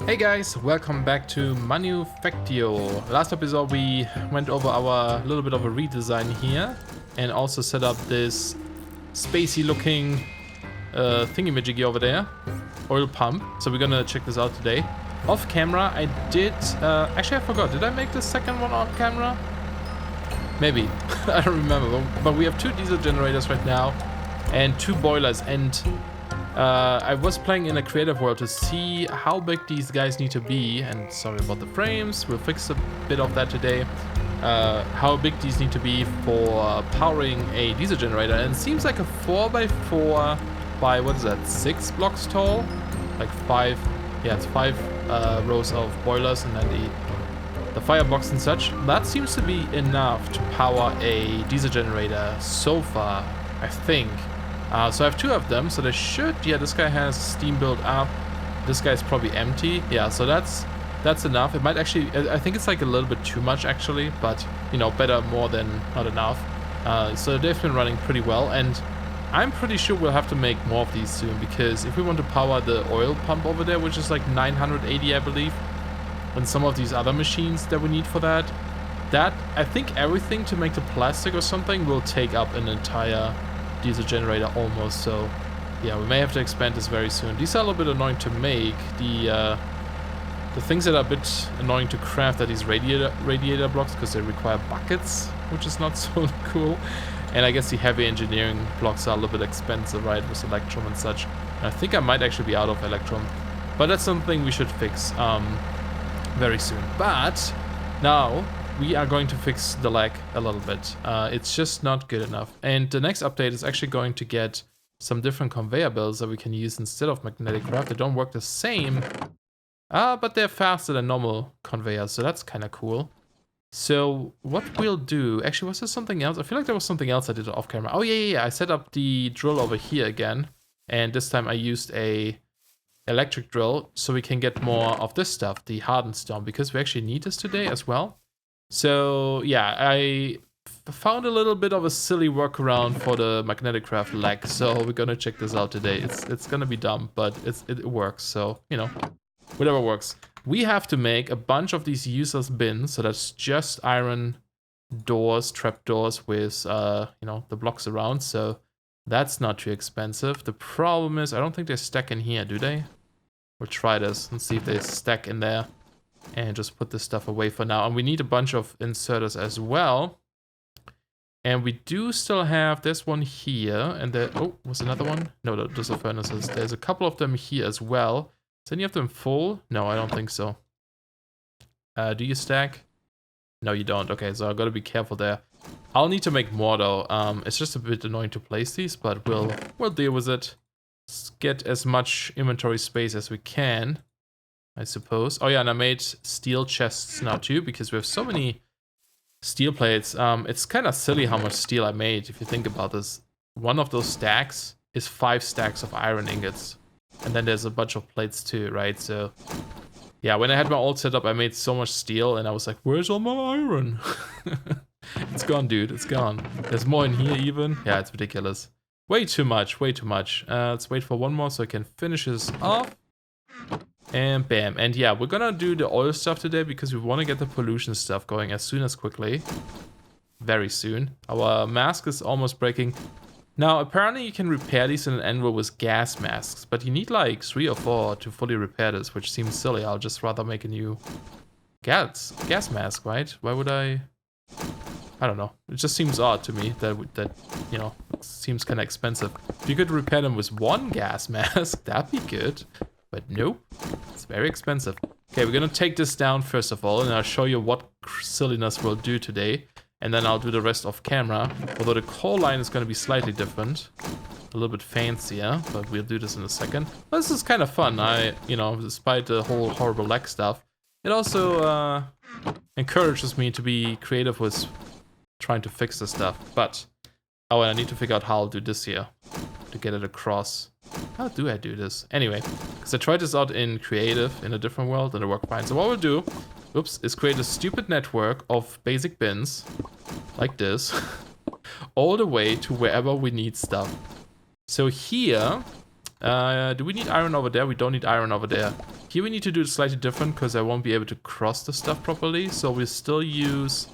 Hey guys, welcome back to Manufactio. Last episode we went over our little bit of a redesign here and also set up this spacey looking thingy-majiggy over there, oil pump. So we're gonna check this out today. Off camera I did, actually I forgot, did I make the second one on camera? Maybe, I don't remember, but we have two diesel generators right now and two boilers, and I was playing in a creative world to see how big these guys need to be, and sorry about the frames, we'll fix a bit of that today. How big these need to be for powering a diesel generator, and it seems like a 4x4 by, what is that, 6 blocks tall? Like 5, yeah, it's 5 rows of boilers and then the firebox and such. That seems to be enough to power a diesel generator so far, I think. So I have two of them, so they should, yeah, this guy has steam built up. This guy's probably empty. Yeah, so that's enough. It might actually, I think it's like a little bit too much actually, but you know, better more than not enough. So they've been running pretty well, and I'm pretty sure we'll have to make more of these soon, because if we want to power the oil pump over there, which is like 980, I believe, and some of these other machines that we need for that, I think everything to make the plastic or something will take up an entire diesel generator almost. So yeah, we may have to expand this very soon. These are a little bit annoying to make. The things that are a bit annoying to craft are these radiator blocks, because they require buckets, which is not so cool. And I guess the heavy engineering blocks are a little bit expensive, right, with electrum and such. And I think I might actually be out of electrum, but that's something we should fix very soon. But now we are going to fix the lag a little bit. It's just not good enough. And the next update is actually going to get some different conveyor belts that we can use instead of magnetic craft. They don't work the same, but they're faster than normal conveyors, so that's kind of cool. So what we'll do, actually, was there something else? I feel like there was something else I did off camera. Oh yeah, I set up the drill over here again, and this time I used a electric drill so we can get more of this stuff, the hardened stone, because we actually need this today as well. So yeah, I found a little bit of a silly workaround for the magnetic craft lag, so we're gonna check this out today. It's gonna be dumb, but it works, so you know, whatever works. We have to make a bunch of these useless bins, so that's just iron doors, trap doors with you know, the blocks around, so that's not too expensive. The problem is I don't think they stack in here, do they? We'll try this and see if they stack in there. And just put this stuff away for now. And we need a bunch of inserters as well. And we do still have this one here. And there, oh, was another one? No, those are furnaces. There's a couple of them here as well. Is any of them full? No, I don't think so. Do you stack? No, you don't. Okay, so I gotta be careful there. I'll need to make more though. It's just a bit annoying to place these, but we'll deal with it. Let's get as much inventory space as we can, I suppose. Oh yeah, and I made steel chests now too, because we have so many steel plates. It's kind of silly how much steel I made, if you think about this. One of those stacks is 5 stacks of iron ingots. And then there's a bunch of plates too, right? So yeah, when I had my old setup, I made so much steel, and I was like, where's all my iron? It's gone, dude, it's gone. There's more in here even. Yeah, it's ridiculous. Way too much, way too much. Let's wait for one more so I can finish this off. And bam. And yeah, we're gonna do the oil stuff today because we want to get the pollution stuff going as soon as quickly. Very soon. Our mask is almost breaking. Now, apparently you can repair these in an anvil with gas masks, but you need like 3 or 4 to fully repair this, which seems silly. I'll just rather make a new gas mask, right? Why would I don't know. It just seems odd to me that you know, seems kind of expensive. If you could repair them with 1 gas mask, that'd be good. But nope, it's very expensive. Okay, we're gonna take this down first of all, and I'll show you what silliness we'll do today. And then I'll do the rest off camera. Although the core line is gonna be slightly different. A little bit fancier, but we'll do this in a second. This is kind of fun. You know, despite the whole horrible lag stuff, it also encourages me to be creative with trying to fix this stuff. But, oh, and I need to figure out how I'll do this here to get it across. How do I do this? Anyway, because I tried this out in creative in a different world and it worked fine. So what we'll do, oops, is create a stupid network of basic bins like this all the way to wherever we need stuff. So here, do we need iron over there? We don't need iron over there. Here we need to do it slightly different because I won't be able to cross the stuff properly. So we'll still use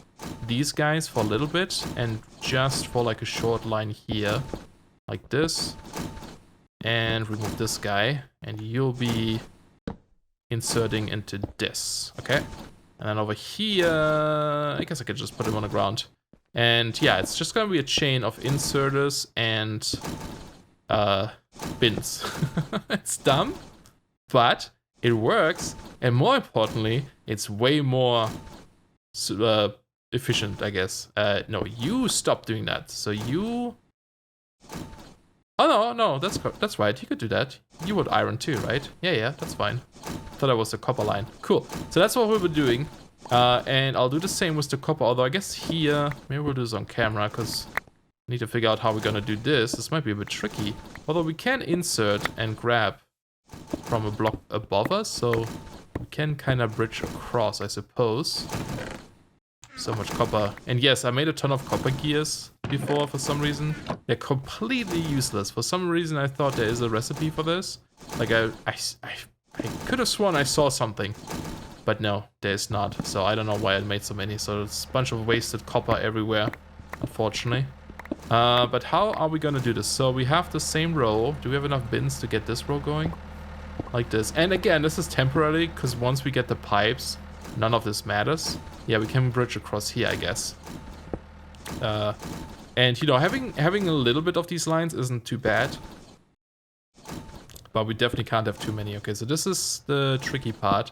these guys for a little bit and just for like a short line here, like this. And remove this guy, and you'll be inserting into this, okay? And then over here, I guess I could just put him on the ground. And yeah, it's just gonna be a chain of inserters and bins. It's dumb, but it works, and more importantly, it's way more efficient, I guess. No, you stop doing that. So you... Oh, no, that's right. You could do that. You would iron too, right? Yeah, that's fine. Thought that was a copper line. Cool. So that's what we were doing. And I'll do the same with the copper, although I guess here... Maybe we'll do this on camera, because I need to figure out how we're gonna do this. This might be a bit tricky. Although we can insert and grab from a block above us, so we can kind of bridge across, I suppose. So much copper. And yes, I made a ton of copper gears before for some reason. They're completely useless. For some reason I thought there is a recipe for this. Like I could have sworn I saw something. But no, there's not. So I don't know why I made so many. So it's a bunch of wasted copper everywhere, unfortunately. But how are we gonna do this? So we have the same row. Do we have enough bins to get this row going? Like this. And again, this is temporary, because once we get the pipes, none of this matters. Yeah, we can bridge across here, I guess. And you know, having a little bit of these lines isn't too bad. But we definitely can't have too many. Okay, so this is the tricky part.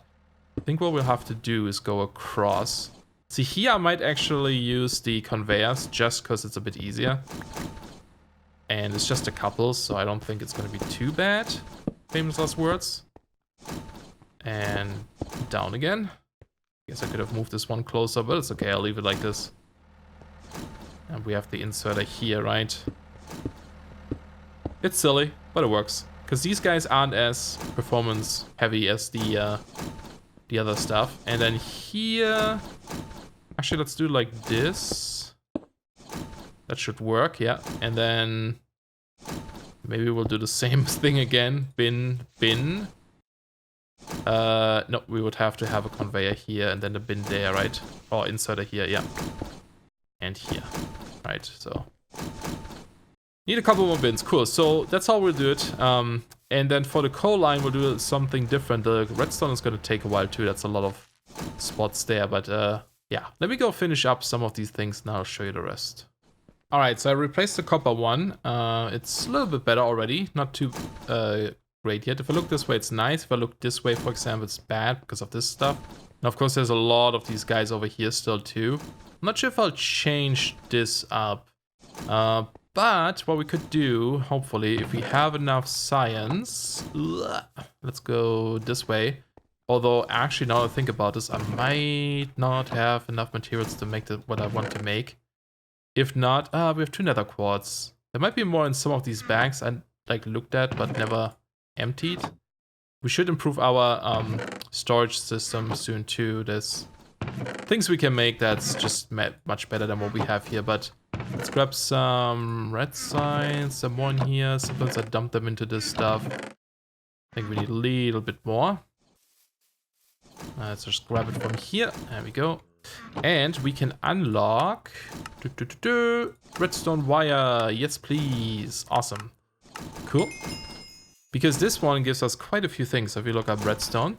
I think what we'll have to do is go across. See, here I might actually use the conveyors just because it's a bit easier. And it's just a couple, so I don't think it's going to be too bad. Famous last words. And down again. Guess I could have moved this one closer, but it's okay. I'll leave it like this. And we have the inserter here, right? It's silly, but it works. Because these guys aren't as performance heavy as the other stuff. And then here... Actually, let's do like this. That should work, yeah. And then... Maybe we'll do the same thing again. Bin. No, we would have to have a conveyor here and then a bin there, right? Or inserter here, yeah. And here. Right, so... Need a couple more bins, cool. So that's how we'll do it. And then for the coal line, we'll do something different. The redstone is going to take a while too. That's a lot of spots there, but yeah. Let me go finish up some of these things and I'll show you the rest. Alright, so I replaced the copper one. It's a little bit better already. Not too great yet. If I look this way, it's nice. If I look this way, for example, it's bad because of this stuff. And of course, there's a lot of these guys over here still too. I'm not sure if I'll change this up. But what we could do, hopefully, if we have enough science... Let's go this way. Although, actually, now that I think about this, I might not have enough materials to make what I want to make. If not, we have 2 nether quartz. There might be more in some of these bags I like looked at, but never emptied. We should improve our storage system soon too. There's things we can make that's just much better than what we have here, but... Let's grab some red signs, some more in here. Sometimes I dump them into this stuff. I think we need a little bit more. Let's just grab it from here. There we go. And we can unlock redstone wire. Yes, please. Awesome. Cool. Because this one gives us quite a few things. So if you look up redstone,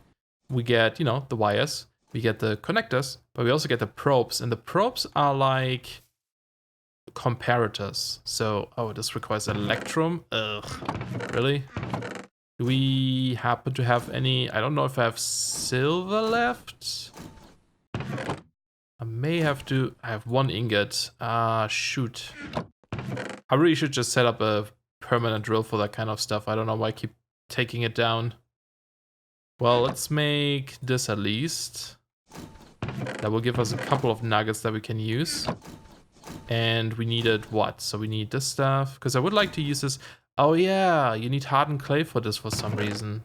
we get, you know, the wires. We get the connectors, but we also get the probes. And the probes are like... comparators. So, oh, this requires electrum. Ugh, really? Do we happen to have any? I don't know if I have silver left. I may have to. I have 1 ingot. Shoot. I really should just set up a permanent drill for that kind of stuff. I don't know why I keep taking it down. Well, let's make this at least. That will give us a couple of nuggets that we can use. And we needed what? So we need this stuff. Because I would like to use this. Oh yeah, you need hardened clay for this for some reason.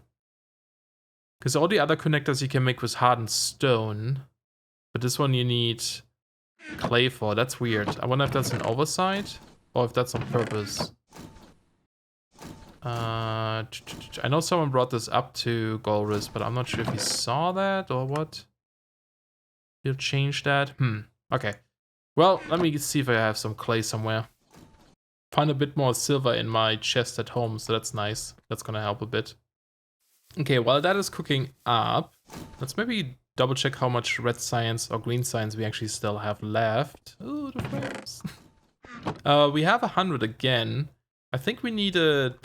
Because all the other connectors you can make with hardened stone. But this one you need clay for. That's weird. I wonder if that's an oversight. Or if that's on purpose. I know someone brought this up to Golris, but I'm not sure if he saw that or what. He'll change that. Okay. Well, let me see if I have some clay somewhere. Find a bit more silver in my chest at home, so that's nice. That's gonna help a bit. Okay, while that is cooking up, let's maybe double check how much red science or green science we actually still have left. Oh, the frames. We have 100 again. I think we needed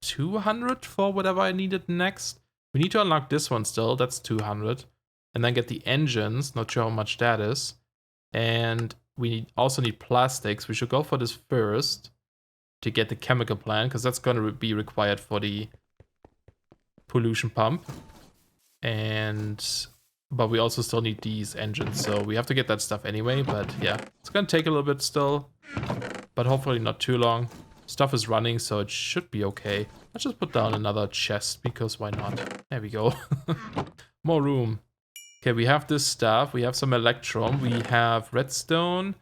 200 for whatever I needed next. We need to unlock this one still, that's 200. And then get the engines, not sure how much that is. And we also need plastics. We should go for this first to get the chemical plant, because that's going to be required for the pollution pump. But we also still need these engines, so we have to get that stuff anyway. But yeah, it's going to take a little bit still, but hopefully not too long. Stuff is running, so it should be okay. Let's just put down another chest, because why not? There we go. More room. Okay, we have this stuff. We have some electrum. We have redstone.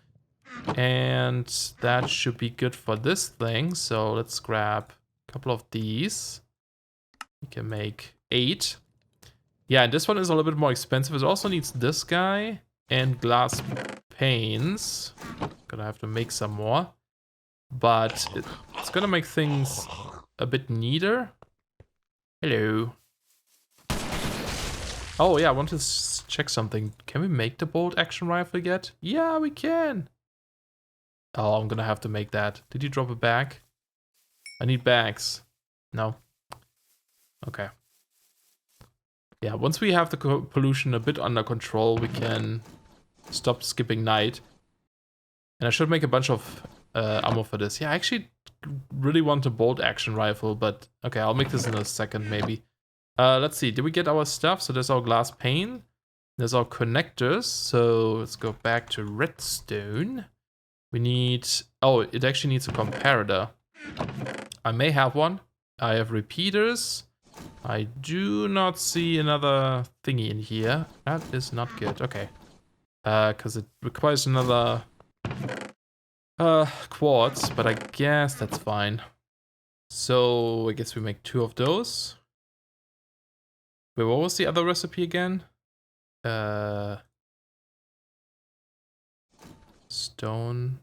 And that should be good for this thing. So let's grab a couple of these. We can make 8. Yeah, and this one is a little bit more expensive. It also needs this guy and glass panes. Gonna have to make some more. But it's gonna make things a bit neater. Hello. Oh yeah, I want to check something. Can we make the bolt action rifle yet? Yeah, we can. Oh, I'm gonna have to make that. Did you drop a bag? I need bags. No. Okay. Yeah, once we have the pollution a bit under control, we can stop skipping night. And I should make a bunch of ammo for this. Yeah, I actually really want a bolt action rifle, but okay, I'll make this in a second maybe. Let's see, did we get our stuff? So there's our glass pane. There's our connectors. So let's go back to redstone. We need... Oh, it actually needs a comparator. I may have one. I have repeaters. I do not see another thingy in here. That is not good. Okay. Because it requires another quartz, but I guess that's fine. So I guess we make 2 of those. Wait, what was the other recipe again? Stone.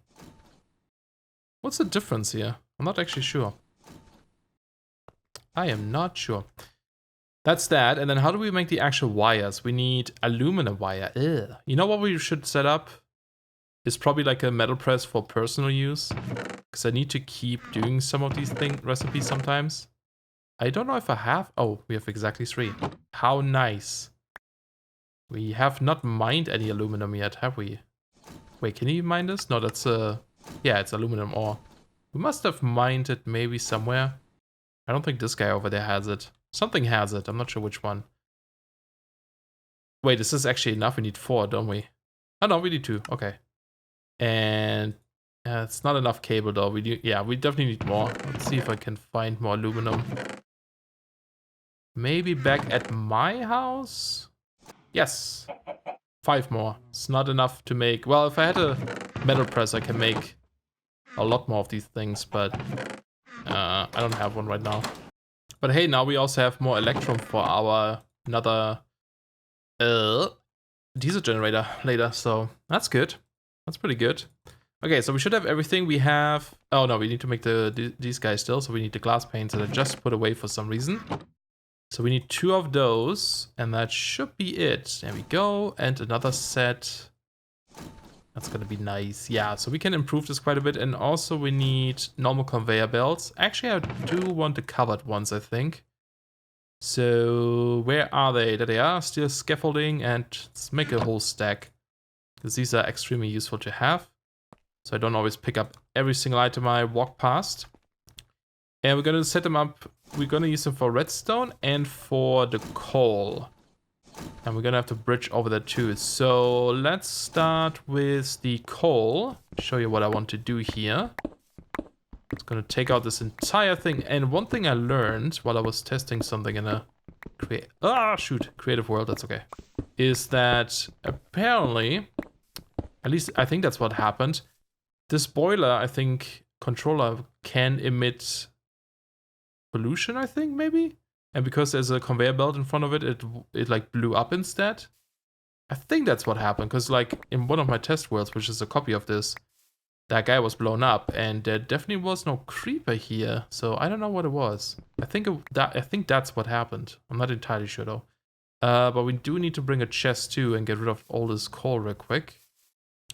What's the difference here? I'm not actually sure. I am not sure. That's that. And then how do we make the actual wires? We need aluminum wire. Ugh. You know what we should set up? Is probably like a metal press for personal use. Because I need to keep doing some of these recipes sometimes. I don't know if I have... Oh, we have exactly 3. How nice. We have not mined any aluminum yet, have we? Wait, can you mine this? No, that's yeah, it's aluminum ore. We must have mined it maybe somewhere. I don't think this guy over there has it. Something has it. I'm not sure which one. Wait, this is actually enough. We need 4, don't we? Oh, no, we need 2. Okay. And it's not enough cable, though. We definitely need more. Let's see if I can find more aluminum. Maybe back at my house? Yes. 5 more. It's not enough to make... Well, if I had a metal press, I can make a lot more of these things, but I don't have one right now. But hey, now we also have more electrum for our another diesel generator later, so that's good. That's pretty good. Okay, so we should have everything. We have... Oh no, we need to make these guys still, so we need the glass panes that I just put away for some reason. So we need 2 of those, and that should be it. There we go, and another set. That's gonna be nice. Yeah, so we can improve this quite a bit, and also we need normal conveyor belts. Actually, I do want the covered ones, I think. So where are they? There they are, steel scaffolding, and let's make a whole stack. Because these are extremely useful to have. So I don't always pick up every single item I walk past. And we're gonna set them up. We're gonna use them for redstone and for the coal. And we're gonna have to bridge over that too. So let's start with the coal. Show you what I want to do here. It's gonna take out this entire thing. And one thing I learned while I was testing something in a creative world, that's okay, is that apparently, at least I think that's what happened. This boiler, I think, controller can emit pollution, I think, maybe? And because there's a conveyor belt in front of it, it like blew up instead. I think that's what happened, because like in one of my test worlds, which is a copy of this, that guy was blown up, and there definitely was no creeper here. So I don't know what it was. I think that's what happened. I'm not entirely sure though. But we do need to bring a chest too and get rid of all this coal real quick.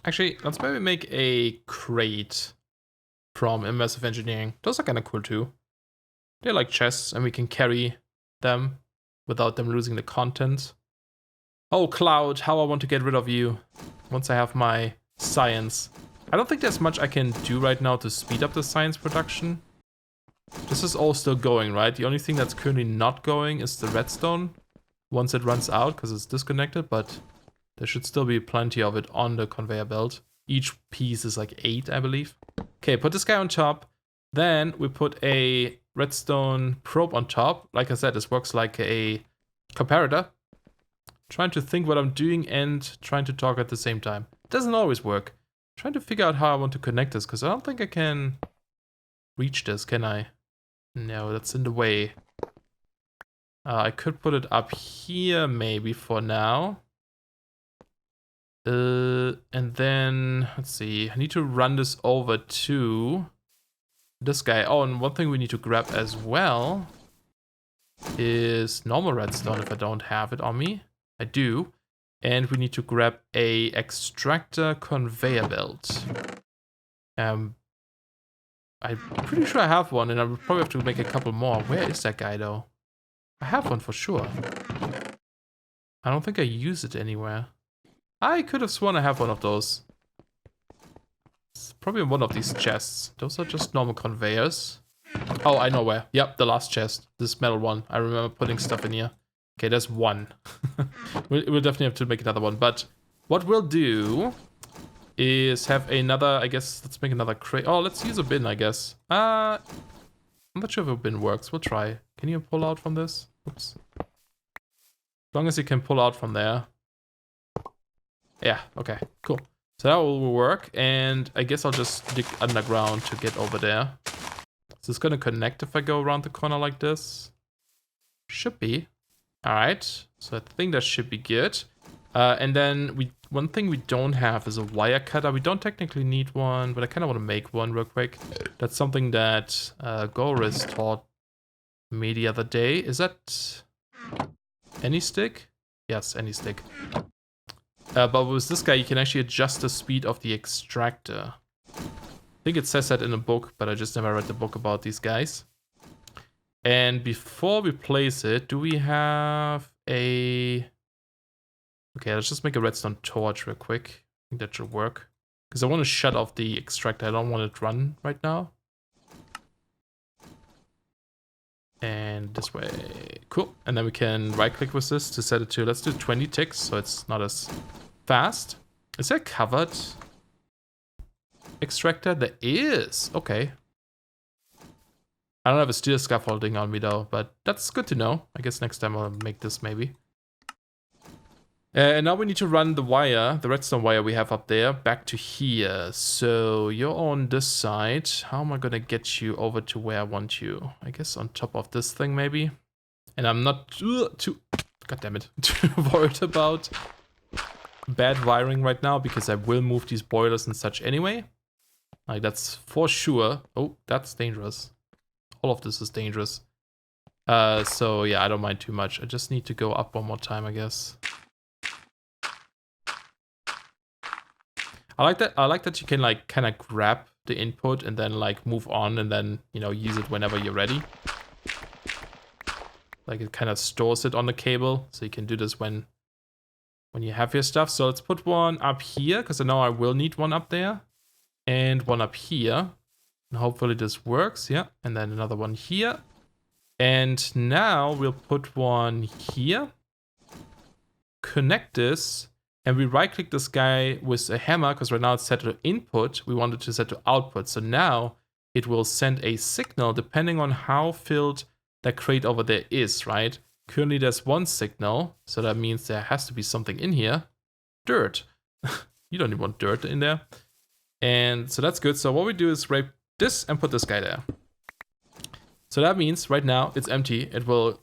Actually, let's maybe make a crate from immersive engineering. Those are kind of cool too. They're like chests, and we can carry them without them losing the content. Oh, Cloud, how I want to get rid of you once I have my science. I don't think there's much I can do right now to speed up the science production. This is all still going, right? The only thing that's currently not going is the redstone once it runs out because it's disconnected, but there should still be plenty of it on the conveyor belt. Each piece is like 8, I believe. Okay, put this guy on top. Then we put a redstone probe on top. Like I said, this works like a comparator. Trying to think what I'm doing and trying to talk at the same time. It doesn't always work. Trying to figure out how I want to connect this, because I don't think I can reach this, can I? No, that's in the way. I could put it up here maybe for now. And then, let's see, I need to run this over to this guy. Oh, and one thing we need to grab as well is normal redstone if I don't have it on me. I do. And we need to grab a extractor conveyor belt. I'm pretty sure I have one, and I would probably have to make a couple more. Where is that guy though? I have one for sure. I don't think I use it anywhere. I could have sworn I have one of those. It's probably in one of these chests. Those are just normal conveyors. Oh, I know where. Yep, the last chest. This metal one. I remember putting stuff in here. Okay, there's one. We'll definitely have to make another one. But what we'll do is have another, I guess, let's make another crate. Oh, let's use a bin, I guess. I'm not sure if a bin works. We'll try. Can you pull out from this? Oops. As long as you can pull out from there. Yeah, okay, cool. So that will work. And I guess I'll just dig underground to get over there. Is this gonna connect if I go around the corner like this? Should be. Alright, so I think that should be good. And then one thing we don't have is a wire cutter. We don't technically need one, but I kind of want to make one real quick. That's something that Goris taught me the other day. Is that any stick? Yes, any stick. But with this guy, you can actually adjust the speed of the extractor. I think it says that in a book, but I just never read the book about these guys. And before we place it, do we have a... Okay, let's just make a redstone torch real quick. I think that should work. Because I want to shut off the extractor. I don't want it to run right now. And this way. Cool. And then we can right-click with this to set it to... Let's do 20 ticks, so it's not as fast. Is there a covered extractor? There is. Okay. I don't have a steel scaffolding on me though, but that's good to know. I guess next time I'll make this maybe. And now we need to run the wire, the redstone wire we have up there, back to here. So you're on this side. How am I gonna get you over to where I want you? I guess on top of this thing maybe. And I'm not too, god damn it, too worried about bad wiring right now because I will move these boilers and such anyway. Like that's for sure. Oh, that's dangerous. All of this is dangerous. So yeah, I don't mind too much. I just need to go up one more time, I guess. I like that you can like kind of grab the input and then like move on and then, you know, use it whenever you're ready. Like it kind of stores it on the cable, so you can do this when you have your stuff. So let's put one up here because I know I will need one up there and one up here. And hopefully this works, yeah. And then another one here. And now we'll put one here. Connect this. And we right click this guy with a hammer because right now it's set to input. We want it to set to output. So now it will send a signal depending on how filled that crate over there is, right? Currently there's one signal. So that means there has to be something in here. Dirt. You don't even want dirt in there. And so that's good. So what we do is rape this and put this guy there. So that means right now it's empty. It will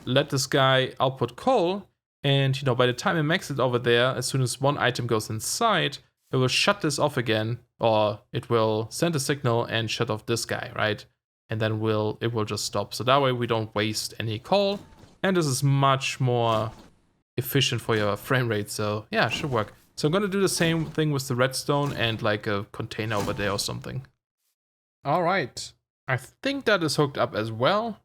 let this guy output coal. And, you know, by the time it makes it over there, as soon as one item goes inside, it will shut this off again, or it will send a signal and shut off this guy, right? And then it will just stop. So that way we don't waste any coal. And this is much more efficient for your frame rate. So yeah, it should work. So I'm going to do the same thing with the redstone and like a container over there or something. All right. I think that is hooked up as well.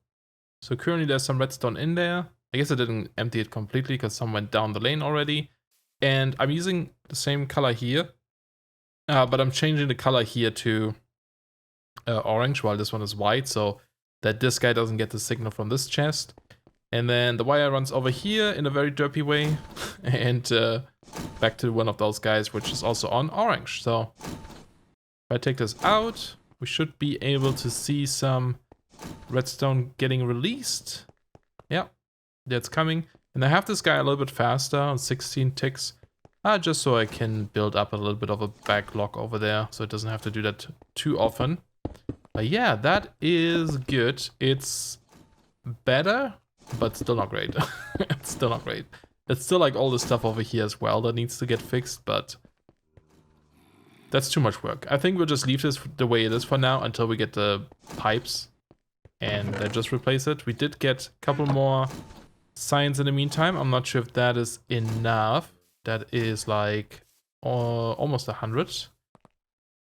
So currently there's some redstone in there. I guess I didn't empty it completely because some went down the lane already. And I'm using the same color here. But I'm changing the color here to orange while this one is white. So that this guy doesn't get the signal from this chest. And then the wire runs over here in a very derpy way. And back to one of those guys, which is also on orange. So if I take this out, we should be able to see some redstone getting released. Yeah, that's coming. And I have this guy a little bit faster on 16 ticks. Just so I can build up a little bit of a backlog over there. So it doesn't have to do that too often. But yeah, that is good. It's better, but still not great. It's still not great. It's still like all the stuff over here as well that needs to get fixed, but that's too much work. I think we'll just leave this the way it is for now until we get the pipes and then just replace it. We did get a couple more signs in the meantime. I'm not sure if that is enough. That is like almost 100.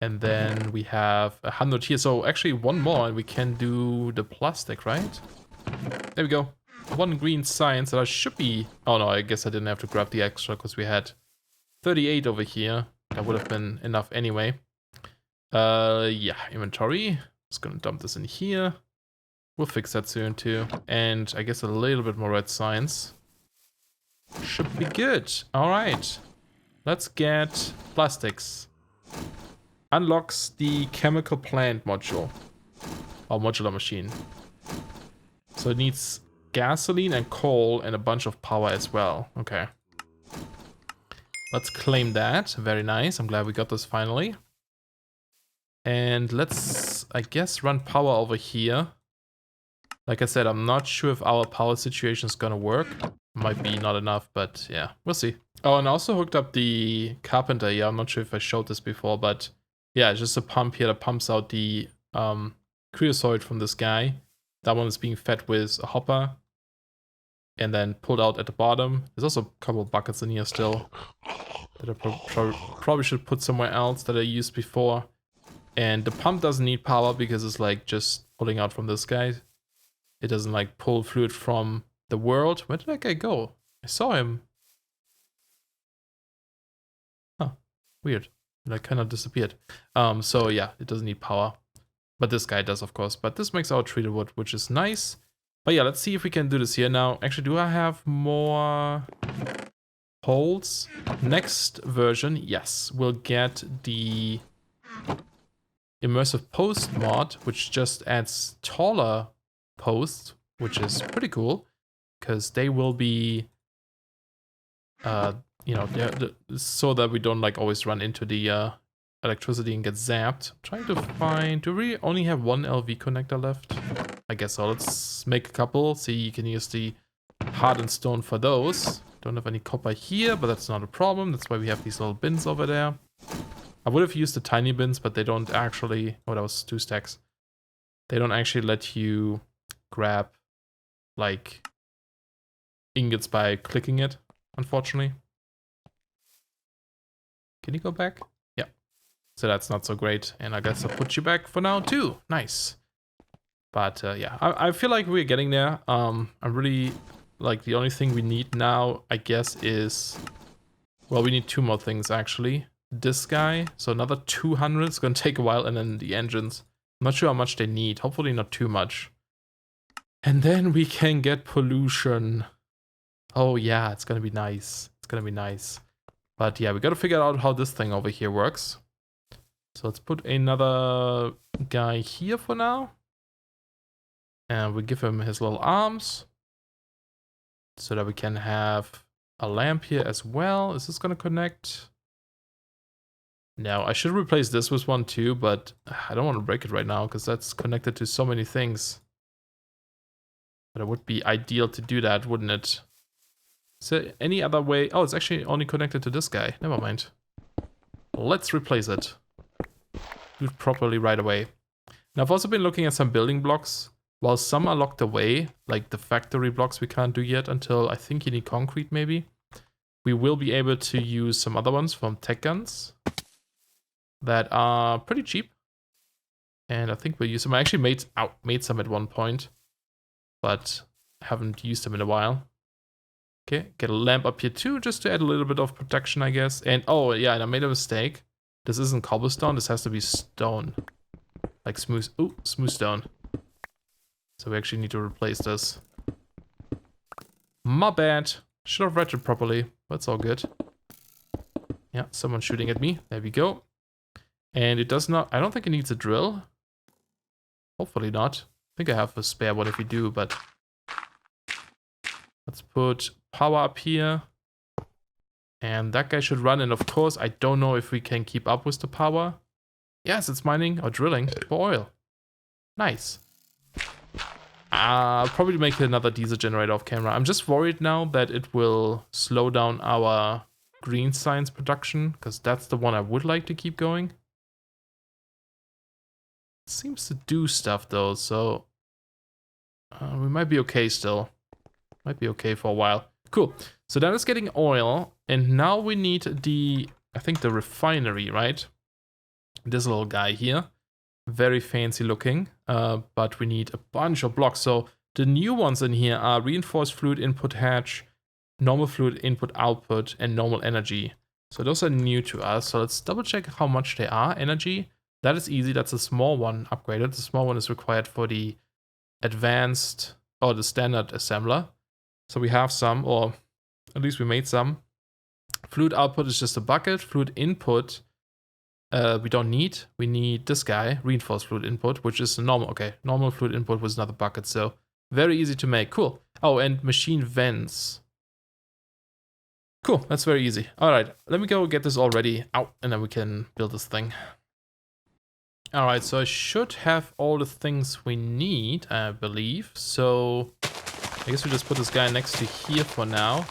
And then we have 100 here. So actually one more and we can do the plastic, right? There we go. One green sign, so that should be... Oh no, I guess I didn't have to grab the extra because we had 38 over here. That would have been enough anyway. Yeah, inventory. Just gonna dump this in here. We'll fix that soon too. And I guess a little bit more red signs. Should be good. Alright. Let's get plastics. Unlocks the chemical plant module. Or modular machine. So it needs gasoline and coal and a bunch of power as well. Okay. Let's claim that. Very nice. I'm glad we got this finally. And let's, I guess, run power over here. Like I said, I'm not sure if our power situation is gonna work. Might be not enough, but yeah, we'll see. Oh, and I also hooked up the carpenter. Yeah, I'm not sure if I showed this before, but yeah, it's just a pump here that pumps out the creosote from this guy. That one is being fed with a hopper and then pulled out at the bottom. There's also a couple of buckets in here still that I probably should put somewhere else that I used before. And the pump doesn't need power because it's like just pulling out from this guy. It doesn't like pull fluid from the world. Where did that guy go? I saw him. Huh, weird. Like kind of disappeared. So yeah, it doesn't need power. But this guy does, of course. But this makes our treated wood, which is nice. But yeah, let's see if we can do this here now. Actually, do I have more holes? Next version, yes. We'll get the immersive post mod, which just adds taller posts, which is pretty cool. Because they will be, you know, so that we don't like always run into the electricity and get zapped. I'm trying to find, do we only have one LV connector left? I guess so. Let's make a couple. See, you can use the hardened stone for those. Don't have any copper here, but that's not a problem. That's why we have these little bins over there. I would have used the tiny bins, but they don't actually... Oh, that was 2 stacks. They don't actually let you grab, like, ingots by clicking it, unfortunately. Can you go back? Yeah. So that's not so great. And I guess I'll put you back for now, too. Nice. But yeah, I feel like we're getting there. I'm really, like, the only thing we need now, I guess, is... Well, we need 2 more things, actually. This guy, so another 200. It's gonna take a while, and then the engines. I'm not sure how much they need. Hopefully not too much. And then we can get pollution. Oh yeah, it's gonna be nice. It's gonna be nice. But yeah, we gotta figure out how this thing over here works. So let's put another guy here for now. And we give him his little arms. So that we can have a lamp here as well. Is this gonna connect? No, I should replace this with one too, but I don't want to break it right now because that's connected to so many things. But it would be ideal to do that, wouldn't it? Is there any other way? Oh, it's actually only connected to this guy. Never mind. Let's replace it. Do it properly right away. Now, I've also been looking at some building blocks. While some are locked away, like the factory blocks we can't do yet until I think you need concrete maybe. We will be able to use some other ones from tech guns that are pretty cheap. And I think we'll use them. I actually made some at one point, but haven't used them in a while. Okay, get a lamp up here too, just to add a little bit of protection, I guess. And oh yeah, and I made a mistake. This isn't cobblestone, this has to be stone. Like smooth stone. So we actually need to replace this. My bad. Should have read it properly, but it's all good. Yeah, someone's shooting at me. There we go. And it does not, I don't think it needs a drill. Hopefully not. I think I have a spare one if we do, but let's put power up here. And that guy should run. And of course, I don't know if we can keep up with the power. Yes, it's mining or drilling for oil. Nice. I'll probably make another diesel generator off camera. I'm just worried now that it will slow down our green science production, because that's the one I would like to keep going. It seems to do stuff though, so we might be okay still. Might be okay for a while. Cool. So that is getting oil, and now we need I think the refinery, right? This little guy here. Very fancy looking, but we need a bunch of blocks. So the new ones in here are reinforced fluid input hatch, normal fluid input output, and normal energy. So those are new to us. So let's double check how much they are. Energy, that is easy. That's a small one upgraded. The small one is required for the advanced or the standard assembler. So we have some, or at least we made some. Fluid output is just a bucket. Fluid input, we don't need. We need this guy, reinforced fluid input, which is normal. Okay, normal fluid input was another bucket, so very easy to make. Cool. Oh, and machine vents. Cool, that's very easy. All right, let me go get this all ready out, and then we can build this thing. All right, so I should have all the things we need, I believe. So I guess we just put this guy next to here for now.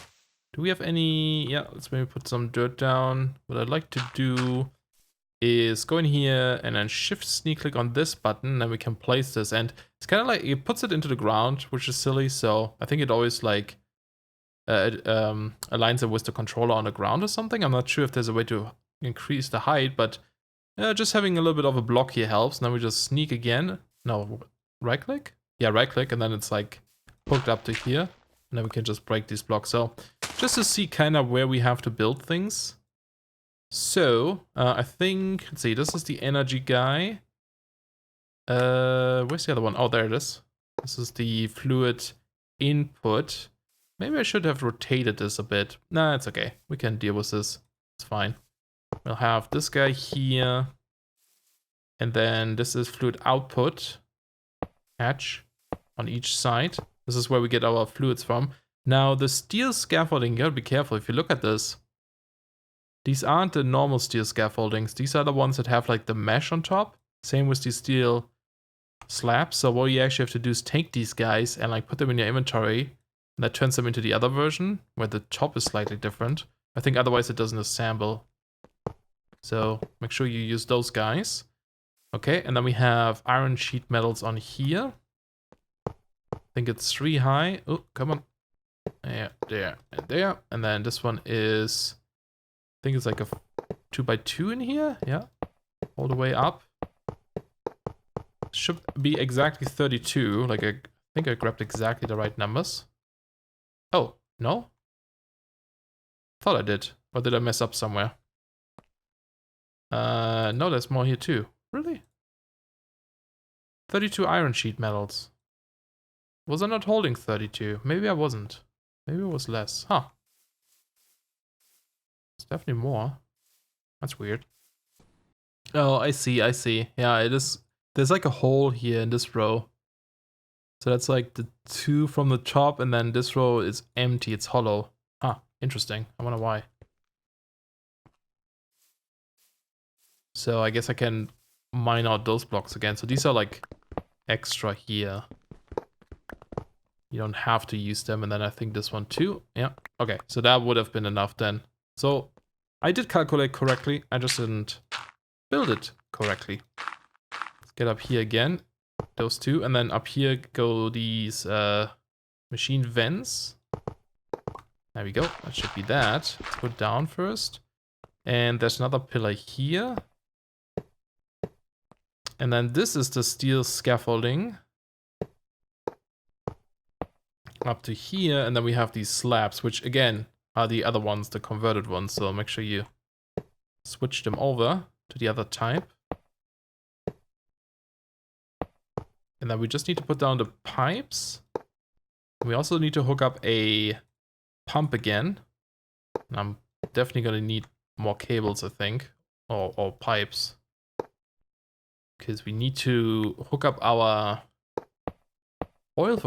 Do we have any? Yeah, let's maybe put some dirt down. What I'd like to do is go in here and then shift sneak click on this button, then we can place this, and it's kind of like it puts it into the ground, which is silly. So I think it always like aligns it with the controller on the ground or something. I'm not sure if there's a way to increase the height, but just having a little bit of a block here helps. Now we just sneak again. No, right click? Yeah, right click, and then it's like hooked up to here, and then we can just break these blocks. So just to see kind of where we have to build things. So, I think, let's see, this is the energy guy. Where's the other one? Oh, there it is. This is the fluid input. Maybe I should have rotated this a bit. Nah, it's okay. We can deal with this. It's fine. We'll have this guy here. And then this is fluid output hatch on each side. This is where we get our fluids from. Now, the steel scaffolding, you gotta be careful. If you look at this, these aren't the normal steel scaffoldings. These are the ones that have like the mesh on top. Same with these steel slabs. So what you actually have to do is take these guys and like put them in your inventory. And that turns them into the other version where the top is slightly different. I think otherwise it doesn't assemble. So make sure you use those guys. Okay, and then we have iron sheet metals on here. I think it's 3 high. Oh, come on. Yeah, there, and there. And then this one is, I think it's like a 2x2 in here. Yeah, all the way up. Should be exactly 32. Like I think I grabbed exactly the right numbers. Oh, no? Thought I did. Or did I mess up somewhere? No, there's more here too. Really? 32 iron sheet metals. Was I not holding 32? Maybe I wasn't. Maybe it was less. Huh. It's definitely more. That's weird. Oh, I see, I see. Yeah, it is. There's like a hole here in this row. So that's like the 2 from the top, and then this row is empty, it's hollow. Huh, interesting. I wonder why. So I guess I can mine out those blocks again. So these are like extra here. You don't have to use them. And then I think this one too. Yeah. Okay. So that would have been enough then. So I did calculate correctly. I just didn't build it correctly. Let's get up here again. Those two. And then up here go these machine vents. There we go. That should be that. Let's go down first. And there's another pillar here. And then this is the steel scaffolding. Up to here. And then we have these slabs, which again are the other ones, the converted ones. So make sure you switch them over to the other type. And then we just need to put down the pipes. We also need to hook up a pump again. And I'm definitely going to need more cables, I think. Or pipes. Because we need to hook up our oil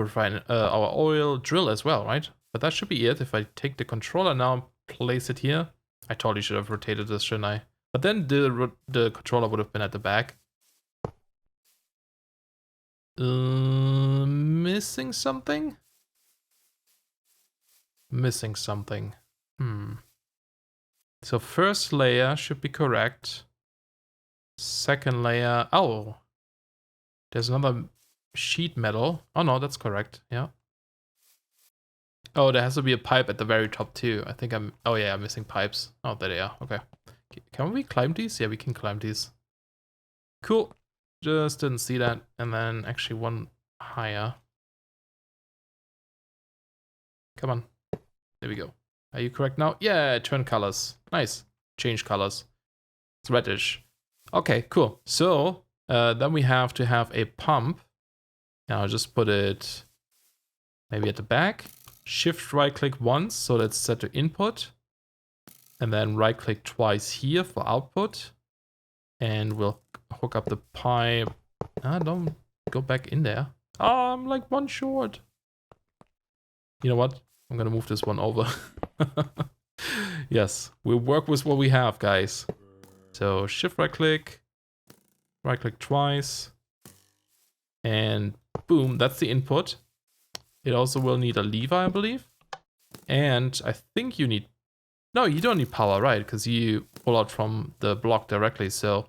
our oil drill as well, right? But that should be it. If I take the controller now, place it here. I totally should have rotated this, shouldn't I? But then the controller would have been at the back. Missing something? Missing something. So first layer should be correct. Second layer. Oh, there's another sheet metal. Oh no, that's correct. Yeah. Oh, there has to be a pipe at the very top too. I think I'm. Oh yeah, I'm missing pipes. Oh, there they are. Okay. Can we climb these? Yeah, we can climb these. Cool. Just didn't see that. And then actually one higher. Come on. There we go. Are you correct now? Yeah, turn colors. Nice. Change colors. It's reddish. Okay, cool. So then we have to have a pump. Now I'll just put it maybe at the back. Shift right click once, so that's set to input. And then right click twice here for output. And we'll hook up the pipe. Don't go back in there. Oh, I'm like one short. You know what? I'm gonna move this one over. Yes, we'll work with what we have, guys. So shift right click twice, and boom, that's the input. It also will need a lever, I believe. And I think you need, no, you don't need power, right? Because you pull out from the block directly. So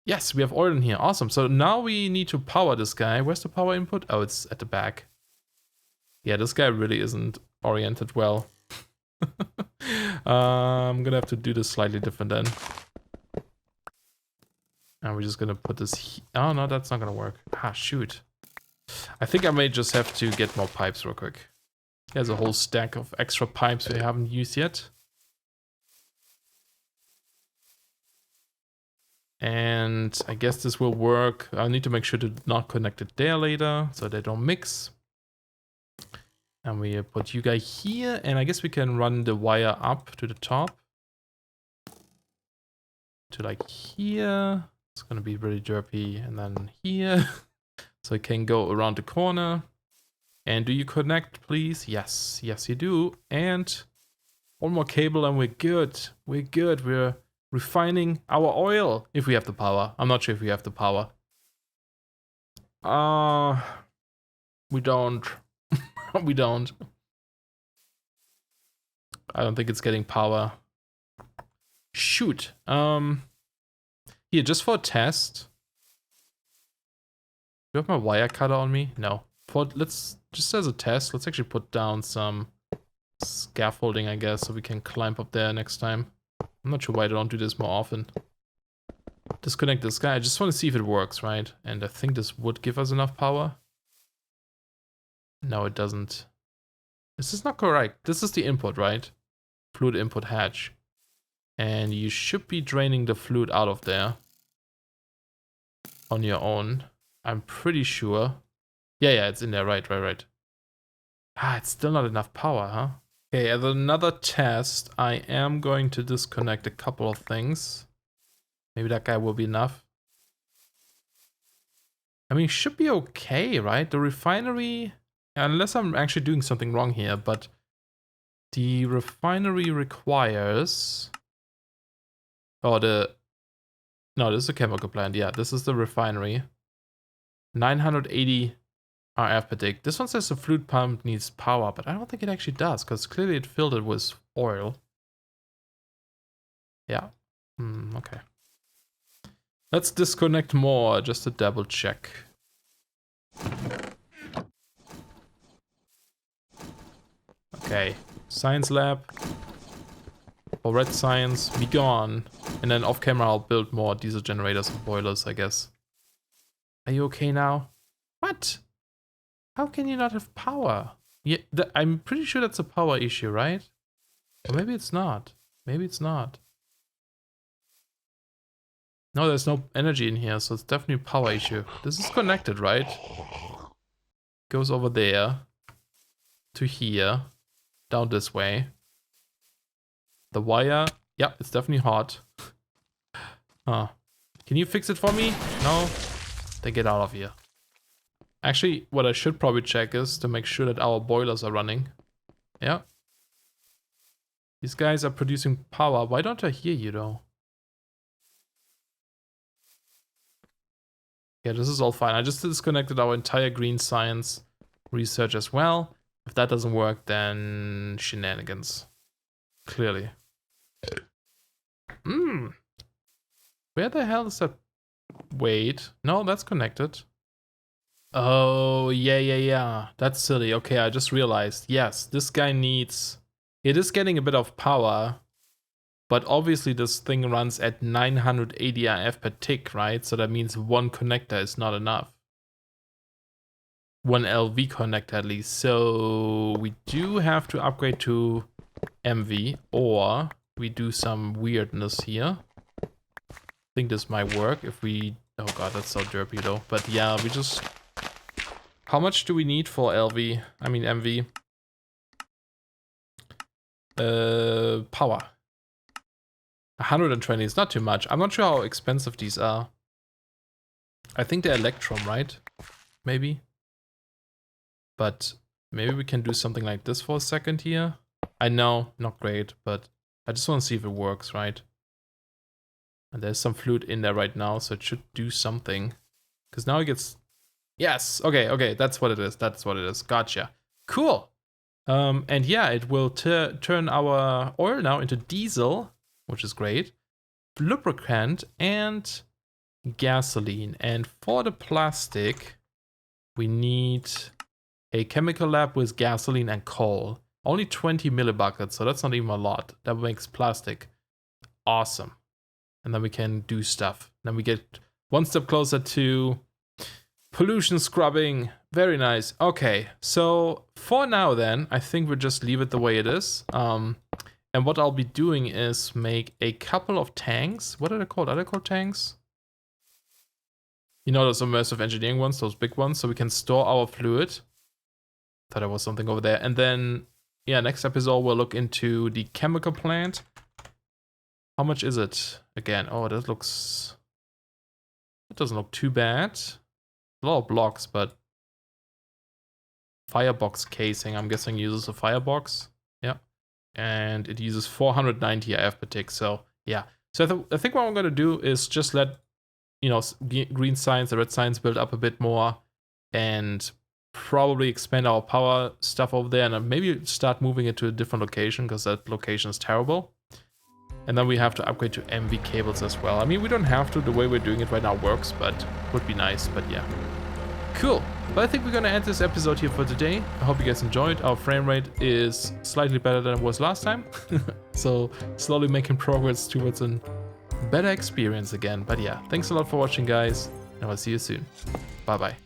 yes, we have oil in here. Awesome. So now we need to power this guy. Where's the power input? Oh, it's at the back. Yeah, this guy really isn't oriented well. I'm gonna have to do this slightly different then. And we're just gonna put this. Oh no, that's not gonna work. Ah, shoot. I think I may just have to get more pipes real quick. There's a whole stack of extra pipes we haven't used yet. And I guess this will work. I need to make sure to not connect it there later so they don't mix. And we put you guy here, and I guess we can run the wire up to the top. To like here. It's gonna be really derpy. And then here. So it can go around the corner. And do you connect, please? Yes, yes you do. And one more cable and we're good. We're good. We're refining our oil if we have the power. I'm not sure if we have the power. We don't. We don't. I don't think it's getting power. Shoot. Here, just for a test. Do I have my wire cutter on me? No. Let's just as a test, let's actually put down some scaffolding, I guess, so we can climb up there next time. I'm not sure why I don't do this more often. Disconnect this guy. I just want to see if it works, right? And I think this would give us enough power. No, it doesn't. This is not correct. This is the input, right? Fluid input hatch. And you should be draining the fluid out of there on your own. I'm pretty sure. Yeah, it's in there. Right. Ah, it's still not enough power, huh? Okay, as another test, I am going to disconnect a couple of things. Maybe that guy will be enough. I mean, it should be okay, right? The refinery, unless I'm actually doing something wrong here, but the refinery requires... Oh, no, this is a chemical plant. Yeah, this is the refinery. 980 RF per dig. This one says the fluid pump needs power, but I don't think it actually does, because clearly it filled it with oil. Yeah. Okay. Let's disconnect more, just to double check. Okay. Science lab. For red science, be gone. And then off camera I'll build more diesel generators and boilers, I guess. Are you okay now? What? How can you not have power? Yeah, I'm pretty sure that's a power issue, right? Or maybe it's not. Maybe it's not. No, there's no energy in here, so it's definitely a power issue. This is connected, right? Goes over there. To here. Down this way. The wire. Yeah, it's definitely hot. Huh. Can you fix it for me? No? Then get out of here. Actually, what I should probably check is to make sure that our boilers are running. Yeah. These guys are producing power. Why don't I hear you though? Yeah, this is all fine. I just disconnected our entire green science research as well. If that doesn't work, then shenanigans. Clearly. Where the hell is that? Wait. No, that's connected. Oh, yeah. That's silly. Okay, I just realized. Yes, this guy needs... It is getting a bit of power, but obviously this thing runs at 980 RF per tick, right? So that means one connector is not enough. One LV connector at least. So we do have to upgrade to MV, or we do some weirdness here. I think this might work if we... Oh god, that's so derpy though. But yeah, we just... How much do we need for LV? I mean MV. Power. 120 is not too much. I'm not sure how expensive these are. I think they're Electrum, right? Maybe. But maybe we can do something like this for a second here. I know, not great, but I just want to see if it works, right? And there's some fluid in there right now, so it should do something. Because now it gets... Yes, okay, that's what it is. That's what it is. Gotcha. Cool. And yeah, it will turn our oil now into diesel, which is great, lubricant, and gasoline. And for the plastic, we need a chemical lab with gasoline and coal. Only 20 millibuckets, so that's not even a lot. That makes plastic awesome. And then we can do stuff. Then we get one step closer to pollution scrubbing. Very nice. Okay, so for now then, I think we'll just leave it the way it is. And what I'll be doing is make a couple of tanks. What are they called? Are they called tanks? You know, those immersive engineering ones, those big ones, so we can store our fluid. Thought there was something over there. And then, yeah, next episode we'll look into the chemical plant. How much is it? Again, oh, that looks... It doesn't look too bad. A lot of blocks, but... Firebox casing, I'm guessing uses a firebox. Yeah. And it uses 490 RF per tick, so yeah. So I think what I'm going to do is just let, you know, green science, the red science build up a bit more, and probably expand our power stuff over there, and maybe start moving it to a different location, because that location is terrible. And then we have to upgrade to MV cables as well. I mean, we don't have to, the way we're doing it right now works, but would be nice, but yeah. Cool. But I think we're gonna end this episode here for today. I hope you guys enjoyed. Our frame rate is slightly better than it was last time. So slowly making progress towards a better experience again. But yeah, thanks a lot for watching, guys, and I'll see you soon. Bye bye.